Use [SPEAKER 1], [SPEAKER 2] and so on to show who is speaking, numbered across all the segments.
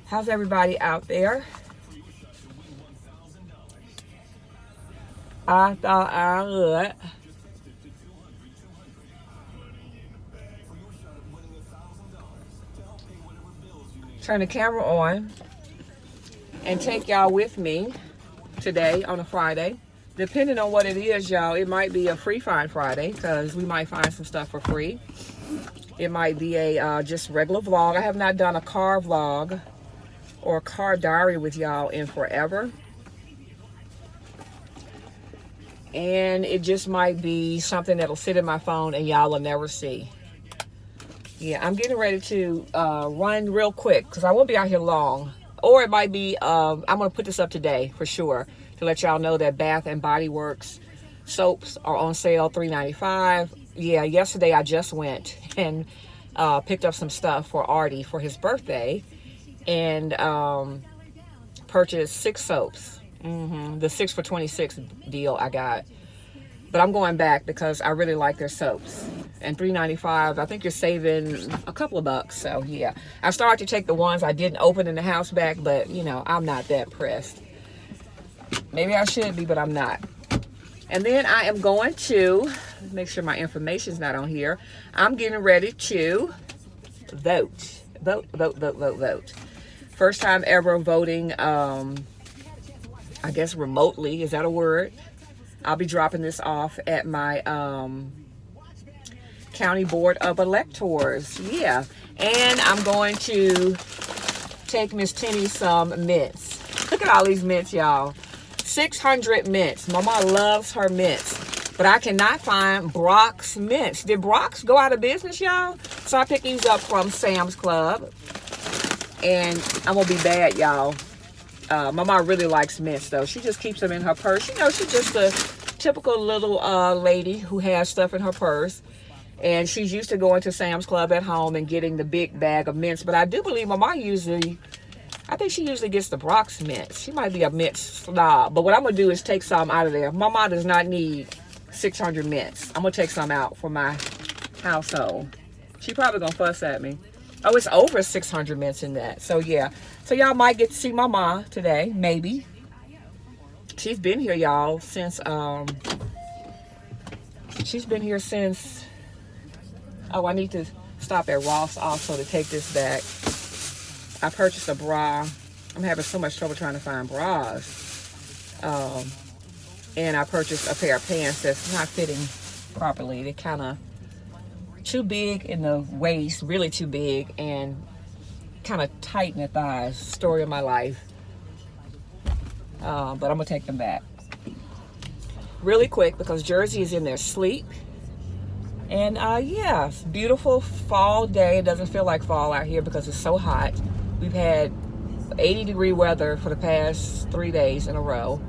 [SPEAKER 1] How's everybody out there? I thought I would turn the camera on and take y'all with me today on a Friday. Depending on what it is, y'all, it might be a free find Friday because we might find some stuff for free. It might be a just regular vlog. I have not done a car vlog or a car diary with y'all in forever. And it just might be something that'll sit in my phone and y'all will never see. Yeah, I'm getting ready to run real quick because I won't be out here long. Or it might be, I'm going to put this up today for sure to let y'all know that Bath and Body Works soaps are on sale, $3.95. Yeah, yesterday I just went and picked up some stuff for Artie for his birthday and purchased 6 soaps. The 6 for $26 deal I got. But I'm going back because I really like their soaps. And $3.95, I think you're saving a couple of bucks. So yeah, I started to take the ones I didn't open in the house back, but you know, I'm not that pressed. Maybe I should be, but I'm not. And then I am going to make sure my information's not on here. I'm getting ready to vote. Vote. First time ever voting, I guess remotely, is that a word? I'll be dropping this off at my County Board of Electors. Yeah. And I'm going to take Miss Tenny some mints. Look at all these mints, y'all. 600 mints. Mama loves her mints. But I cannot find Brock's mints. Did Brock's go out of business, y'all? So I picked these up from Sam's Club. And I'm going to be bad, y'all. Mama really likes mints, though. She just keeps them in her purse. You know, she's just a typical little lady who has stuff in her purse. And she's used to going to Sam's Club at home and getting the big bag of mints. But I do believe Mama I think she usually gets the Brock's mints. She might be a mint snob. But what I'm going to do is take some out of there. Mama does not need 600 mints. I'm going to take some out for my household. She probably going to fuss at me. Oh, it's over 600 mints in that. So, yeah. So, y'all might get to see Mama today. Maybe. She's been here, y'all, since, she's been here since, oh, I need to stop at Ross also to take this back. I purchased a bra. I'm having so much trouble trying to find bras. And I purchased a pair of pants that's not fitting properly. They're kind of too big in the waist, really too big, and kind of tight in the thighs. Story of my life. But I'm gonna take them back really quick because Jersey is in their sleep. And yeah, it's a beautiful fall day. It doesn't feel like fall out here because it's so hot. We've had 80-degree weather for the past 3 days in a row.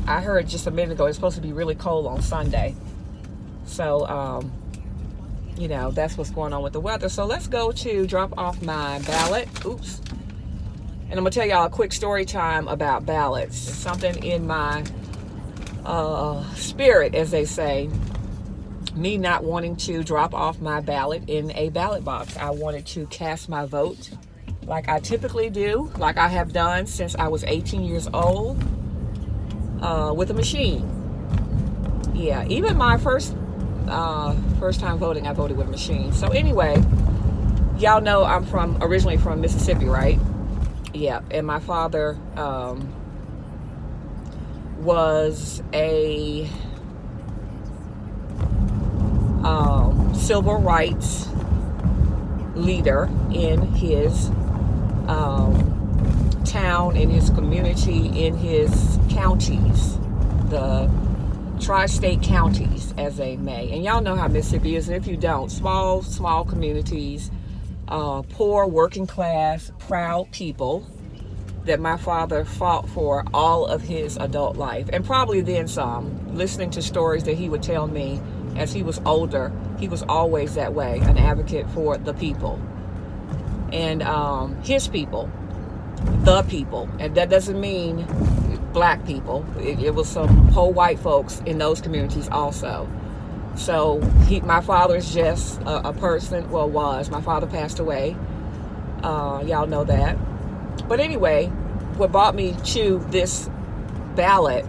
[SPEAKER 1] I heard just a minute ago it's supposed to be really cold on Sunday. So you know, that's what's going on with the weather. So let's go to drop off my ballot. Oops. And I'm going to tell y'all a quick story time about ballots. Something in my spirit, as they say. Me not wanting to drop off my ballot in a ballot box. I wanted to cast my vote like I typically do, like I have done since I was 18 years old, with a machine. Yeah, even my first time voting, I voted with a machine. So anyway, y'all know I'm originally from Mississippi, right? Yeah, and my father was a civil rights leader in his town, in his community, in his counties, the tri-state counties, as they may. And y'all know how Mississippi is. And if you don't, small communities, poor, working class, proud people that my father fought for all of his adult life, and probably then some. Listening to stories that he would tell me as he was older, he was always that way, an advocate for the people. And his people, the people. And that doesn't mean black people. It was some whole white folks in those communities also. So my father is just a person, well, was. My father passed away. Y'all know that. But anyway, what brought me to this ballot,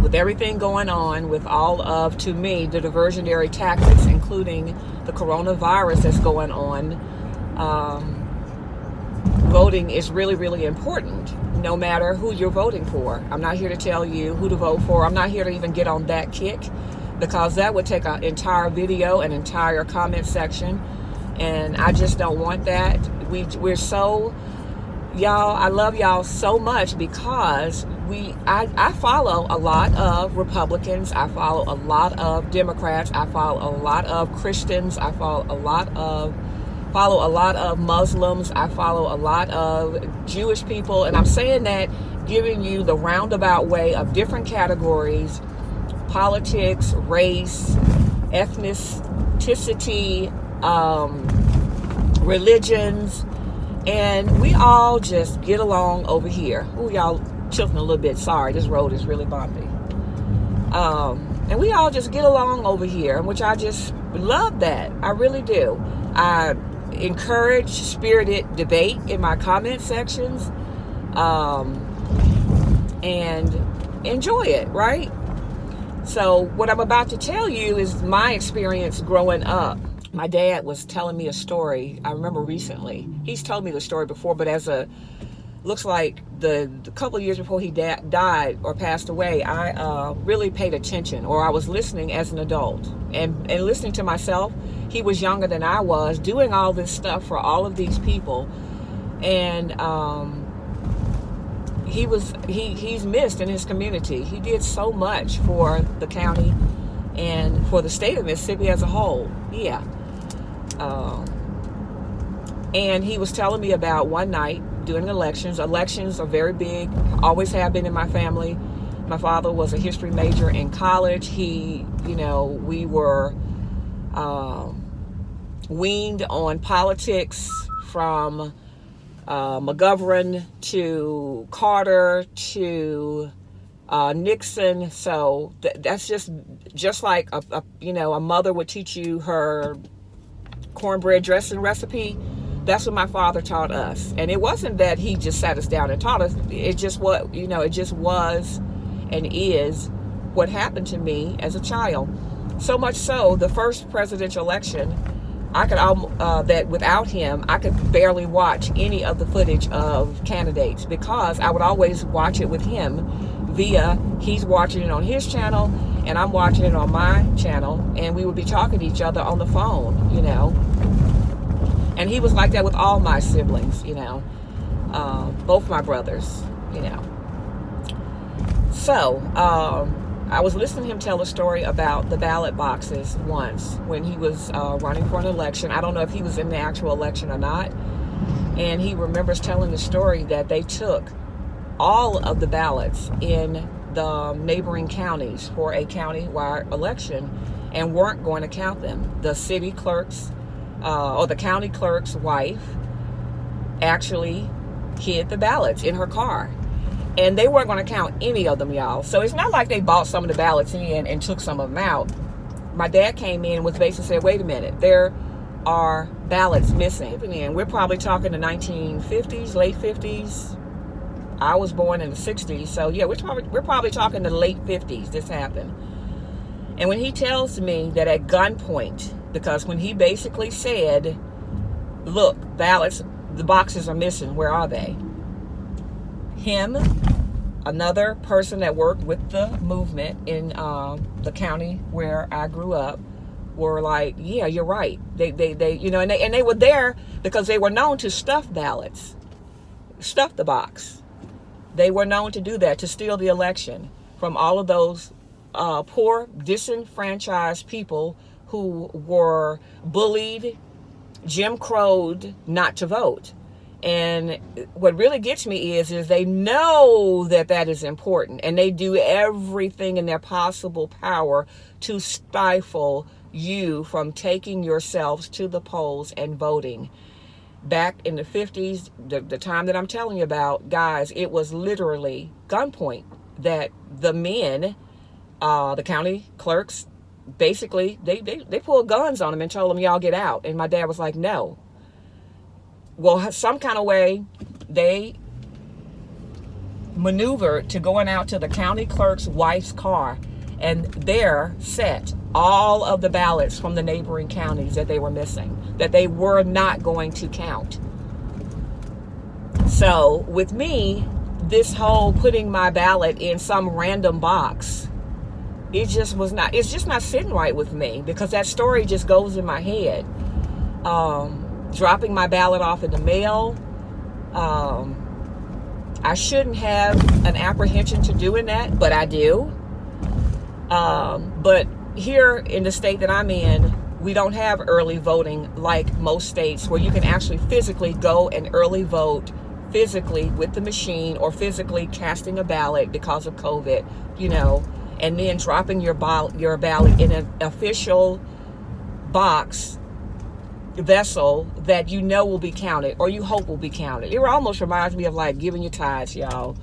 [SPEAKER 1] with everything going on, with all of, to me, the diversionary tactics, including the coronavirus that's going on, voting is really, really important, no matter who you're voting for. I'm not here to tell you who to vote for. I'm not here to even get on that kick, because that would take an entire video, an entire comment section, and I just don't want that. We're so, y'all, I love y'all so much, because I follow a lot of Republicans, I follow a lot of Democrats, I follow a lot of Christians, I follow a lot of Muslims, I follow a lot of Jewish people, and I'm saying that giving you the roundabout way of different categories: politics, race, ethnicity, religions, and we all just get along over here. Ooh, y'all tilting a little bit. Sorry, this road is really bumpy. And we all just get along over here, which I just love that. I really do. I encourage spirited debate in my comment sections, and enjoy it, right? So what I'm about to tell you is my experience growing up. My dad was telling me a story. I remember recently. He's told me the story before, but looks like the couple of years before he died or passed away, I really paid attention, or I was listening as an adult and listening to myself. He was younger than I was, doing all this stuff for all of these people, and he's missed in his community. He did so much for the county and for the state of Mississippi as a whole. Yeah. And he was telling me about one night during elections. Elections are very big, always have been in my family. My father was a history major in college. We were weaned on politics from McGovern to Carter to Nixon. So that's just like a mother would teach you her cornbread dressing recipe. That's what my father taught us. And it wasn't that he just sat us down and taught us. It just was and is what happened to me as a child. So much so, the first presidential election, that without him, I could barely watch any of the footage of candidates, because I would always watch it with him he's watching it on his channel and I'm watching it on my channel, and we would be talking to each other on the phone, And he was like that with all my siblings, both my brothers, So, I was listening to him tell a story about the ballot boxes once when he was running for an election. I don't know if he was in the actual election or not. And he remembers telling the story that they took all of the ballots in the neighboring counties for a county-wide election and weren't going to count them. The city clerk's or the county clerk's wife actually hid the ballots in her car. And they weren't going to count any of them, y'all. So it's not like they bought some of the ballots in and took some of them out. My dad came in and was basically said, wait a minute, there are ballots missing. And we're probably talking the 1950s, late 50s. I was born in the 60s. So yeah, we're probably talking the late 50s this happened. And when he tells me that at gunpoint, because when he basically said, look, ballots, the boxes are missing, where are they? Him, another person that worked with the movement in the county where I grew up, were like, yeah, you're right. They and they were there because they were known to stuff ballots, stuff the box. They were known to do that, to steal the election from all of those poor, disenfranchised people who were bullied, Jim Crowed not to vote. And what really gets me is they know that is important, and they do everything in their possible power to stifle you from taking yourselves to the polls and voting. Back in the 50s, the time that I'm telling you about, guys, it was literally gunpoint that the men, the county clerks, basically, they pulled guns on them and told them, y'all get out. And my dad was like, no. Well, some kind of way, they maneuvered to going out to the county clerk's wife's car, and there sat all of the ballots from the neighboring counties that they were missing, that they were not going to count. So with me, this whole putting my ballot in some random box, it's just not sitting right with me, because that story just goes in my head. Dropping my ballot off in the mail, I shouldn't have an apprehension to doing that, but I do. But here in the state that I'm in, we don't have early voting like most states, where you can actually physically go and early vote physically with the machine, or physically casting a ballot because of COVID, and then dropping your ballot in an official box vessel that will be counted, or you hope will be counted. It almost reminds me of like giving your tithes, y'all.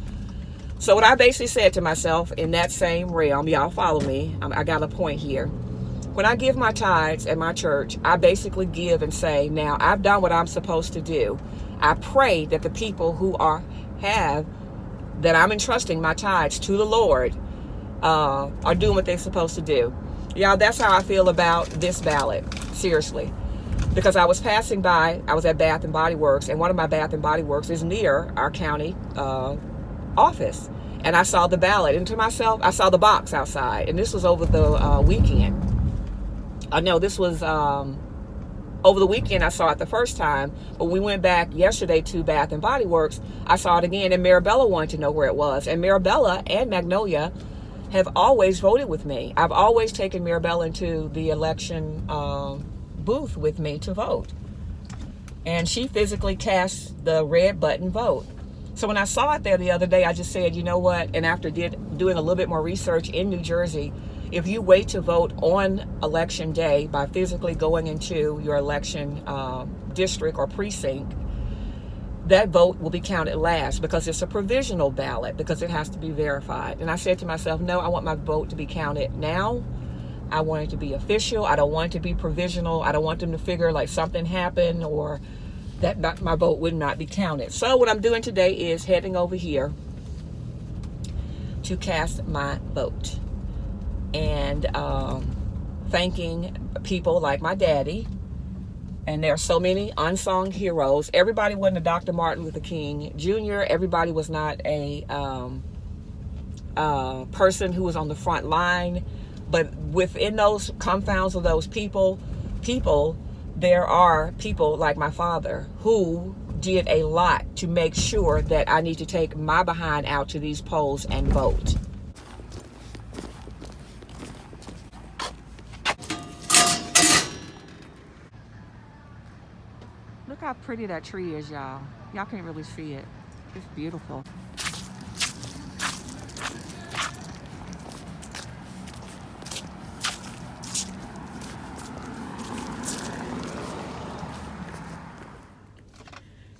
[SPEAKER 1] So what I basically said to myself in that same realm, y'all follow me, I got a point here. When I give my tithes at my church, I basically give and say, now I've done what I'm supposed to do. I pray that the people who that I'm entrusting my tithes to the Lord are doing what they're supposed to do. Y'all, that's how I feel about this ballot. Seriously. Because I was passing by, I was at Bath and Body Works, and one of my Bath and Body Works is near our county office. And I saw the ballot, and to myself, I saw the box outside. And this was over the weekend. This was over the weekend. I saw it the first time, but we went back yesterday to Bath and Body Works. I saw it again, and Marabella wanted to know where it was. And Marabella and Magnolia have always voted with me. I've always taken Marabella into the election booth with me to vote, and she physically cast the red button vote. So when I saw it there the other day, I just said, you know what, and after doing a little bit more research in New Jersey, if you wait to vote on election day by physically going into your election district or precinct, that vote will be counted last, because it's a provisional ballot, because it has to be verified. And I said to myself, no, I want my vote to be counted now. I want it to be official. I don't want it to be provisional. I don't want them to figure like something happened, or that my vote would not be counted. So what I'm doing today is heading over here to cast my vote, and thanking people like my daddy. And there are so many unsung heroes. Everybody wasn't a Dr. Martin Luther King Jr. Everybody was not a person who was on the front line. But within those confounds of those people, there are people like my father who did a lot to make sure that I need to take my behind out to these polls and vote. Look how pretty that tree is, y'all. Y'all can't really see it. It's beautiful.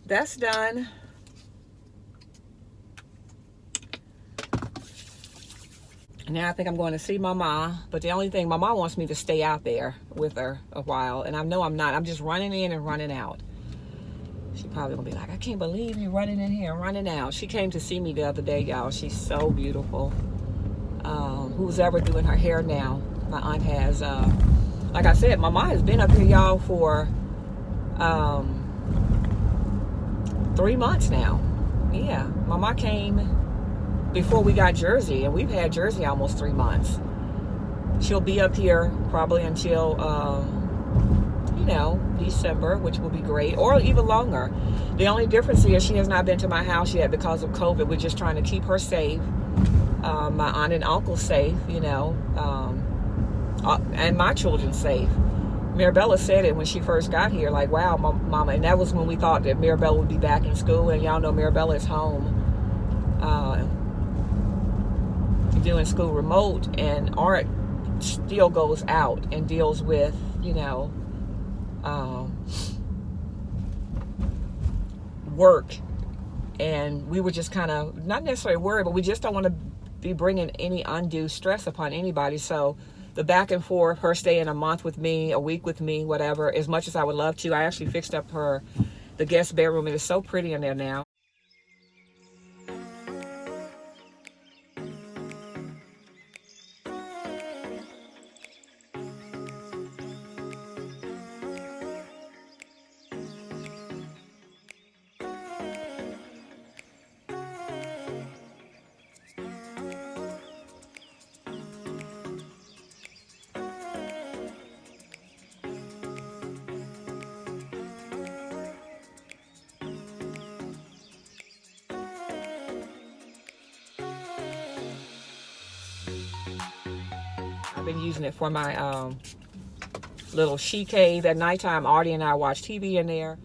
[SPEAKER 1] That's done. Now I think I'm going to see Mama, but the only thing, Mama wants me to stay out there with her a while, and I know I'm not. I'm just running in and running out. She probably gonna be like, I can't believe you're running in here and running out. She came to see me the other day, y'all. She's so beautiful. Who's ever doing her hair now? My aunt has, like I said, Mama has been up here, y'all, for 3 months now. Yeah, Mama came before we got Jersey, and we've had Jersey almost 3 months. She'll be up here probably until, December, which will be great, or even longer. The only difference is she has not been to my house yet because of COVID. We're just trying to keep her safe, my aunt and uncle safe, and my children safe. Marabella said it when she first got here, like, wow, Mama. And that was when we thought that Marabella would be back in school. And y'all know Marabella is home doing school remote. And Art still goes out and deals with, work. And we were just kind of, not necessarily worried, but we just don't want to be bringing any undue stress upon anybody. So the back and forth, her staying a month with me, a week with me, whatever, as much as I would love to. I actually fixed up the guest bedroom. It is so pretty in there now. I've been using it for my little she cave at nighttime. Artie and I watch TV in there.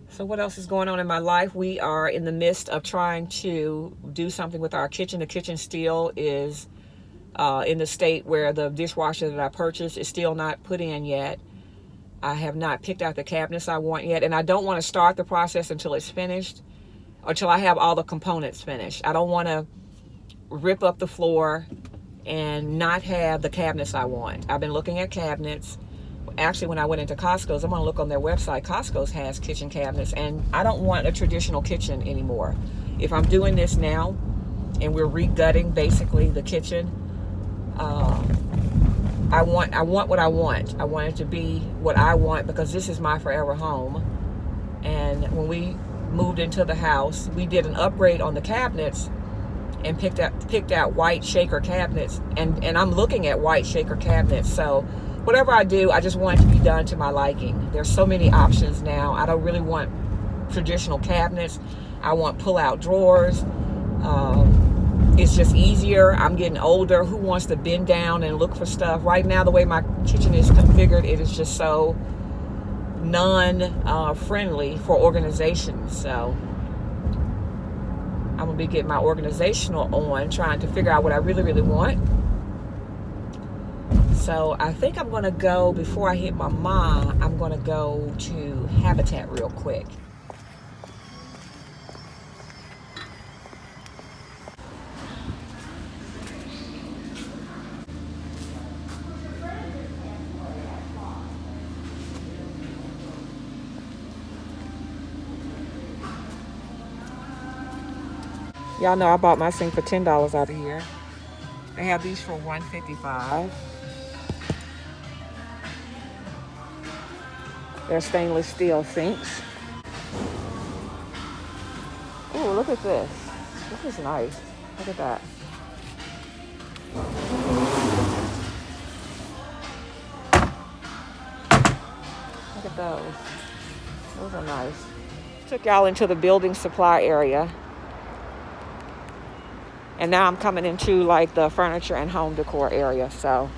[SPEAKER 1] So what else is going on in my life? We are in the midst of trying to do something with our kitchen. The kitchen still is in the state where the dishwasher that I purchased is still not put in yet. I have not picked out the cabinets I want yet, and I don't want to start the process until it's finished, until I have all the components finished. I don't want to rip up the floor and not have the cabinets I want. I've been looking at cabinets. Actually, when I went into Costco's, I'm going to look on their website. Costco's has kitchen cabinets, and I don't want a traditional kitchen anymore. If I'm doing this now, and we're regutting basically the kitchen, I want what I want. I want it to be what I want, because this is my forever home. And when we moved into the house, we did an upgrade on the cabinets and picked out white shaker cabinets, and I'm looking at white shaker cabinets. So whatever I do, I just want it to be done to my liking. There's so many options now. I don't really want traditional cabinets. I want pull-out drawers. It's just easier. I'm getting older. Who wants to bend down and look for stuff? Right now, the way my kitchen is configured, it is just so non-friendly for organization. So I'm going to be getting my organizational on, trying to figure out what I really, really want. So I think I'm going to go, before I hit my mom, I'm going to go to Habitat real quick. Y'all know I bought my sink for $10 out of here. They have these for $1.55. They're stainless steel sinks. Ooh, look at this. This is nice. Look at that. Look at those. Those are nice. Took y'all into the building supply area. And now I'm coming into like the furniture and home decor area, so.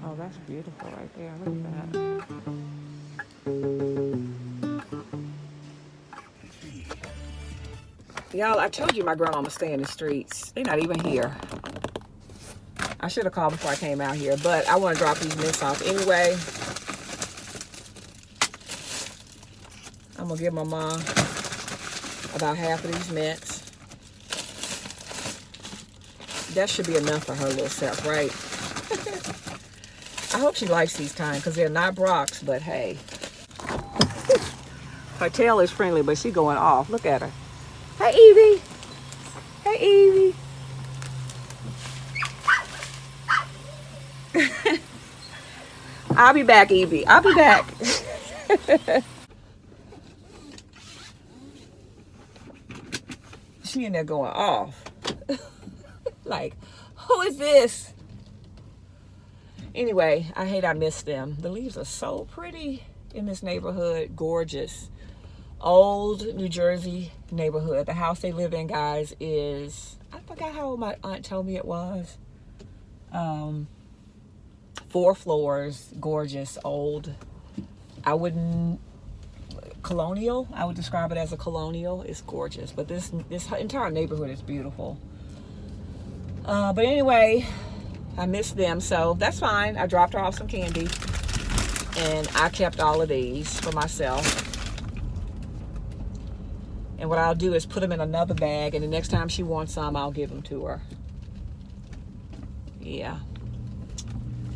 [SPEAKER 1] Oh, that's beautiful right there. Look at that. Y'all, I told you my grandmama stay in the streets. They're not even here. I should have called before I came out here, but I want to drop these mints off anyway. I'm going to give my mom about half of these mints. That should be enough for her little self, right? I hope she likes these kind, because they're not Brock's, but hey. Her tail is friendly, but she's going off. Look at her. Hey, Evie. Hey, Evie. I'll be back, Evie. I'll be back. She in there going off. Like, who is this? Anyway, I hate I missed them. The leaves are so pretty in this neighborhood. Gorgeous. Old New Jersey neighborhood. The house they live in, guys, is, I forgot how old my aunt told me it was. 4 floors, gorgeous, old. I wouldn't, colonial, I would describe it as a colonial. It's gorgeous, but this entire neighborhood is beautiful. But anyway, I missed them, so that's fine. I dropped her off some candy, and I kept all of these for myself. And what I'll do is put them in another bag, and the next time she wants some, I'll give them to her. Yeah.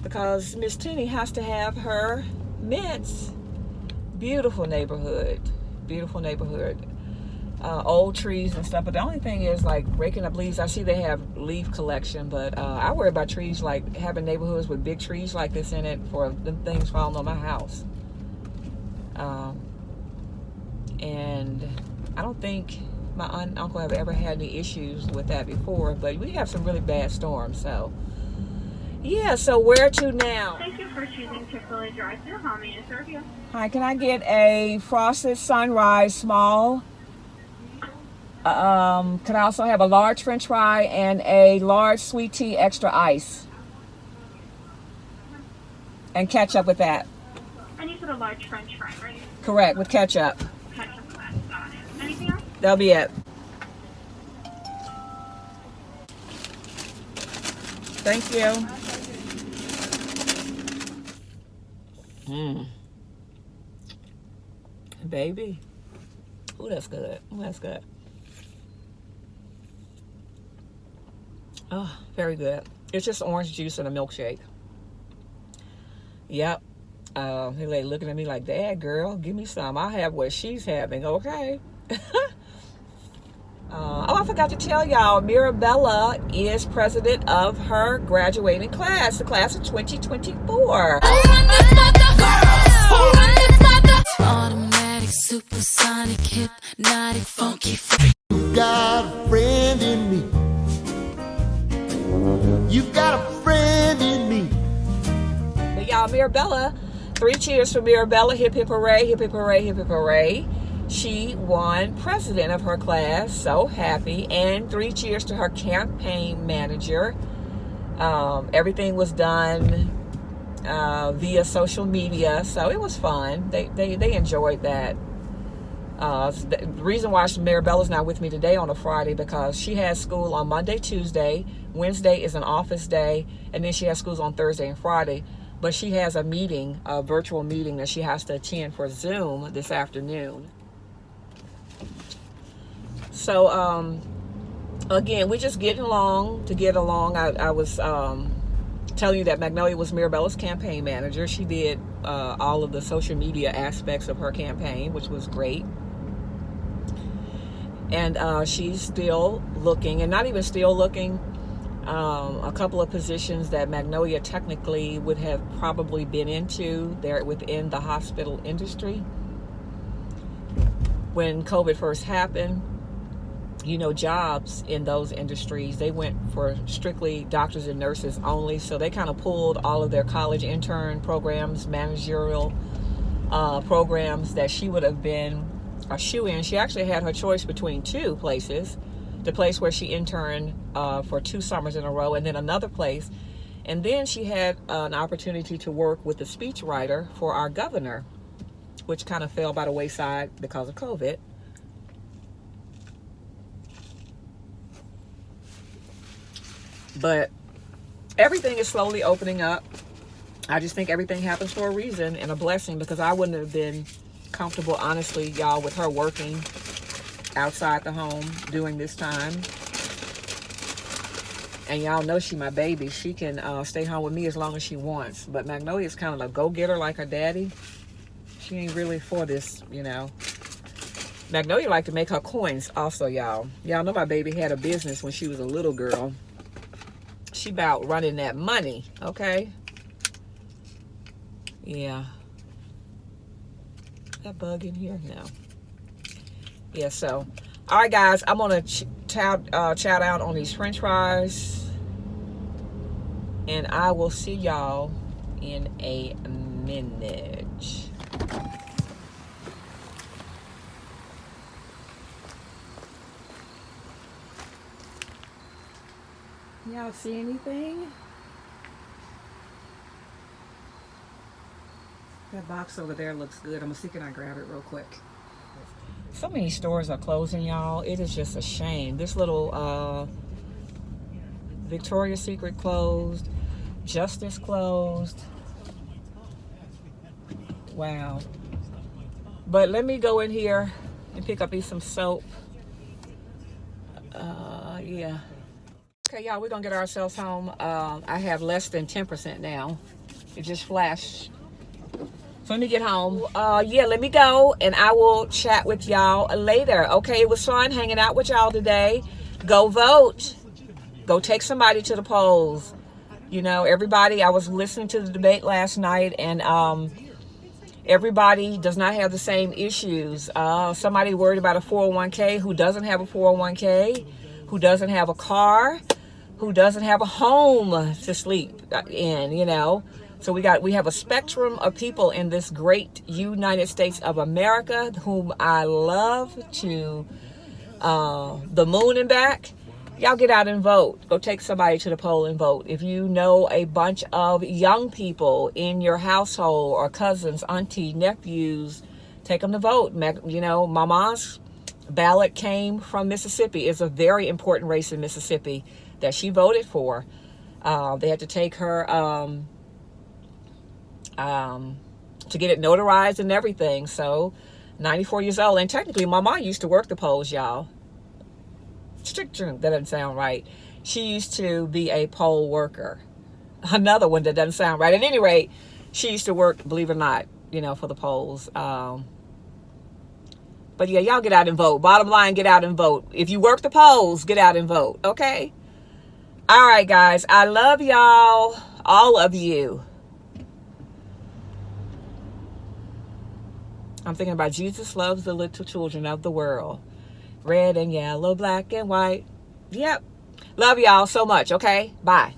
[SPEAKER 1] Because Miss Tinny has to have her mints. Beautiful neighborhood. Beautiful neighborhood. Old trees and stuff. But the only thing is, like, raking up leaves. I see they have leaf collection, but I worry about trees, like having neighborhoods with big trees like this in it, for the things falling on my house. And I don't think my aunt and uncle have ever had any issues with that before, but we have some really bad storms, so. Yeah, so where to now?
[SPEAKER 2] Thank you for choosing Chick-fil-A drive-thru. How may I serve you?
[SPEAKER 1] Hi, can I get a frosted sunrise small? Can I also have a large french fry and a large sweet tea extra ice? And ketchup with that.
[SPEAKER 2] And you said a large french fry, right?
[SPEAKER 1] Correct, with ketchup.
[SPEAKER 2] Ketchup with that. Got it. Anything else?
[SPEAKER 1] That'll be it. Thank you. Baby. Ooh, that's good. Ooh, that's good. Oh, very good. It's just orange juice and a milkshake. Yep. He like looking at me like, Dad, girl, give me some. I'll have what she's having, okay? Oh, I forgot to tell y'all, Mirabella is president of her graduating class, the class of 2024.
[SPEAKER 3] Automatic, supersonic, hypnotic, funky.
[SPEAKER 4] You got a friend in me. You got a friend in me.
[SPEAKER 1] But y'all, Mirabella, 3 cheers for Mirabella. Hip, hip, hooray, hip, hip, hooray, hip, hip, hooray. She won president of her class. So happy. And 3 cheers to her campaign manager. Everything was done via social media, so it was fun. They enjoyed that. The reason why Mirabella's not with me today on a Friday, because she has school on Monday, Tuesday. Wednesday is an office day, and then she has schools on Thursday and Friday. But she has a meeting, a virtual meeting that she has to attend for Zoom this afternoon. So again, we're just getting along to get along. I was telling you that Magnolia was Mirabella's campaign manager. She did all of the social media aspects of her campaign, which was great. And she's still looking, and not even still looking, a couple of positions that Magnolia technically would have probably been into. They're within the hospital industry. When COVID first happened, you know, jobs in those industries, they went for strictly doctors and nurses only. So they kind of pulled all of their college intern programs, managerial programs that she would have been a shoe-in. She actually had her choice between 2 places. The place where she interned for 2 summers in a row, and then another place. And then she had an opportunity to work with a speechwriter for our governor, which kind of fell by the wayside because of COVID. But everything is slowly opening up. I just think everything happens for a reason and a blessing, because I wouldn't have been comfortable, honestly, y'all, with her working outside the home during this time. And y'all know she my baby. She can stay home with me as long as she wants. But Magnolia's kind of a go-getter like her daddy. She ain't really for this, you know. Magnolia like to make her coins also, y'all. Y'all know my baby had a business when she was a little girl. She about running that money, okay? Yeah. That bug in here? No. Yeah, so. All right, guys. I'm going to chat out on these french fries. And I will see y'all in a minute. Y'all see anything? That box over there looks good. I'm gonna see, can I grab it real quick? So many stores are closing, y'all. It is just a shame. This little Victoria's Secret closed. Justice closed. Wow. But let me go in here and pick up some soap. Yeah. Okay, y'all, we're gonna get ourselves home. I have less than 10% now. It just flashed. So let me get home. Yeah, let me go, and I will chat with y'all later. Okay, it was fun hanging out with y'all today. Go vote. Go take somebody to the polls. You know, everybody, I was listening to the debate last night, and everybody does not have the same issues. Somebody worried about a 401k who doesn't have a 401k, who doesn't have a car, who doesn't have a home to sleep in, you know. So we have a spectrum of people in this great United States of America whom I love to the moon and back. Y'all get out and vote. Go take somebody to the poll and vote. If you know a bunch of young people in your household or cousins, auntie, nephews, take them to vote. You know, Mama's ballot came from Mississippi. It's a very important race in Mississippi that she voted for. They had to take her to get it notarized and everything. So 94 years old, and technically Mama used to work the polls, y'all. That doesn't sound right. She used to be a poll worker. Another one that doesn't sound right. At any rate, she used to work, believe it or not, you know, for the polls. But yeah, y'all get out and vote. Bottom line, get out and vote. If you work the polls, get out and vote, okay? All right, guys. I love y'all, all of you. I'm thinking about Jesus loves the little children of the world. Red and yellow, black and white. Yep. Love y'all so much, okay? Bye.